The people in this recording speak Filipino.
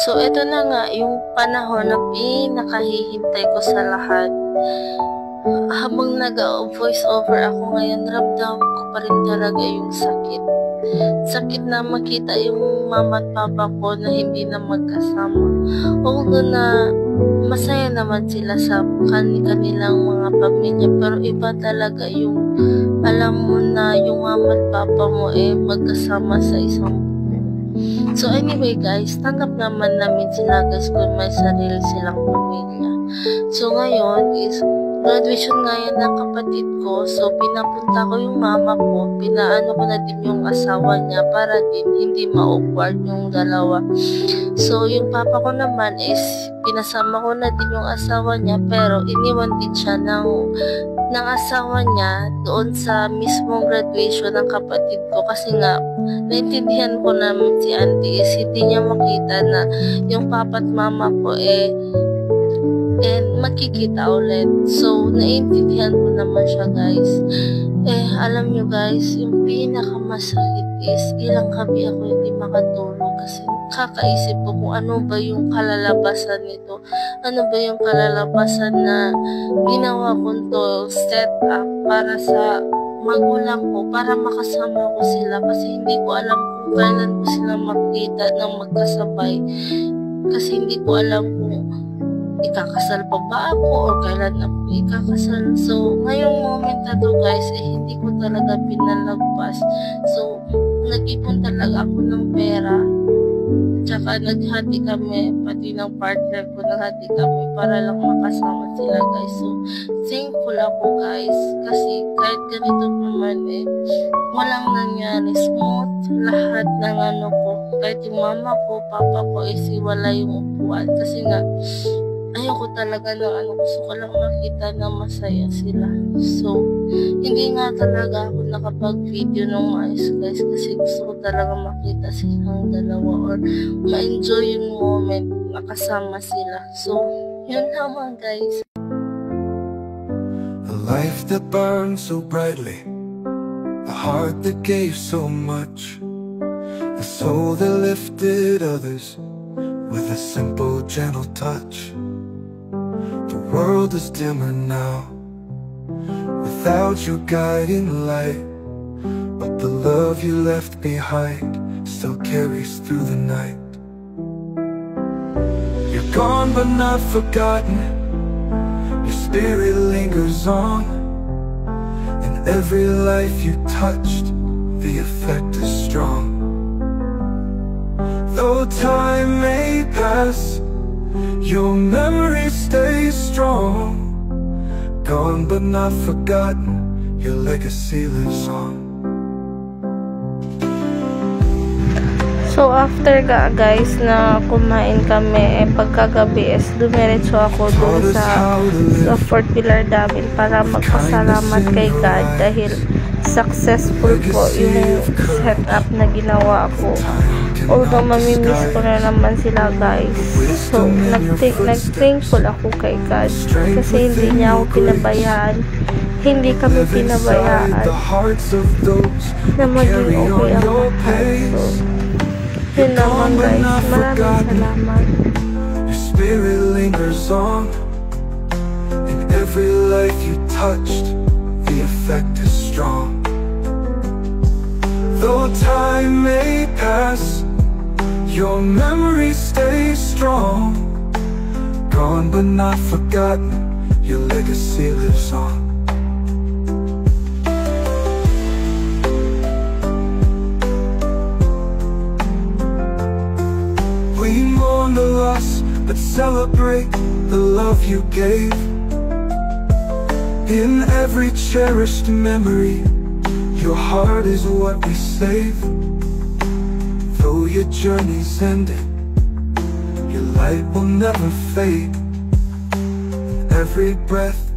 So, ito na nga, yung panahon na pinakahihintay ko sa lahat. Habang nag-voice over ako ngayon, ramdam ko pa rin talaga yung sakit. Sakit na makita yung mama at papa ko na hindi na magkasama. Although na masaya naman sila sa kanilang mga pamilya, pero iba talaga yung alam mo na yung mama at papa mo magkasama sa isang. So anyway guys, tanggap naman namin sila guys kung may sarili silang pamilya. So ngayon is graduation nga yan ng kapatid ko. So pinapunta ko yung mama ko, pinaano ko na din yung asawa niya para din hindi ma-awkward yung dalawa. So yung papa ko naman is pinasama ko na din yung asawa niya, pero iniwan din siya ng asawa niya doon sa mismong graduation ng kapatid ko, kasi nga naintindihan ko naman si auntie is hindi niya makita na yung papa at mama ko magkikita ulit. So naintindihan ko naman siya guys. Alam nyo guys, yung pinakamasakit is ilang gabi ako hindi makatulog kasi kakaisip ko kung ano ba yung kalalabasan nito. Ano ba yung kalalabasan na ginawa ko to set up para sa magulang ko, para makasama ko sila, kasi hindi ko alam kung kailan ko sila makita ng magkasabay, kasi hindi ko alam kung ikakasal pa ba ako o kailan ako ikakasal. So ngayong moment na to guys hindi ko talaga pinalagpas. So nag-ipon talaga ako ng pera, tsaka naghati kami, pati ng partner ko naghati kami para lang makasama sila guys. So thankful ako guys, kasi kahit ganito naman walang nangyari, smooth lahat ng ano ko. Kahit yung mama ko, papa ko wala yung upuan, kasi nga ayoko talaga ng gusto ko lang makita na masaya sila. So hindi nga talaga ako nakapag-video ng maayos guys, kasi gusto ko talaga makita silang dalawa or ma-enjoy yung moment nakasama sila. So yun naman guys. A life that burned so brightly, a heart that gave so much, a soul that lifted others with a simple gentle touch. The world is dimmer now without your guiding light, but the love you left behind still carries through the night. You're gone but not forgotten, your spirit lingers on. In every life you touched, the effect is strong. Though time may pass, your memory stays strong. Gone but not forgotten, your legacy lives on. So after guys na kumain kami, pagkagabi dumiretso ako dun sa fourth pillar namin para magpasalamat kay God dahil successful po yung setup na ginawa ko. Although mamimiss ko na naman sila guys. So nag-thankful ako kay God kasi hindi niya ako pinabayaan. Hindi kami pinabayaan na maging okay ang lahat. So yun naman guys, maraming salamat. Your spirit lingers on. In every life you touched, the effect is strong. Though time may pass, your memory stays strong. Gone but not forgotten, your legacy lives on. We mourn the loss, but celebrate the love you gave. In every cherished memory, your heart is what we save. Though your journey's ended, your light will never fade. Every breath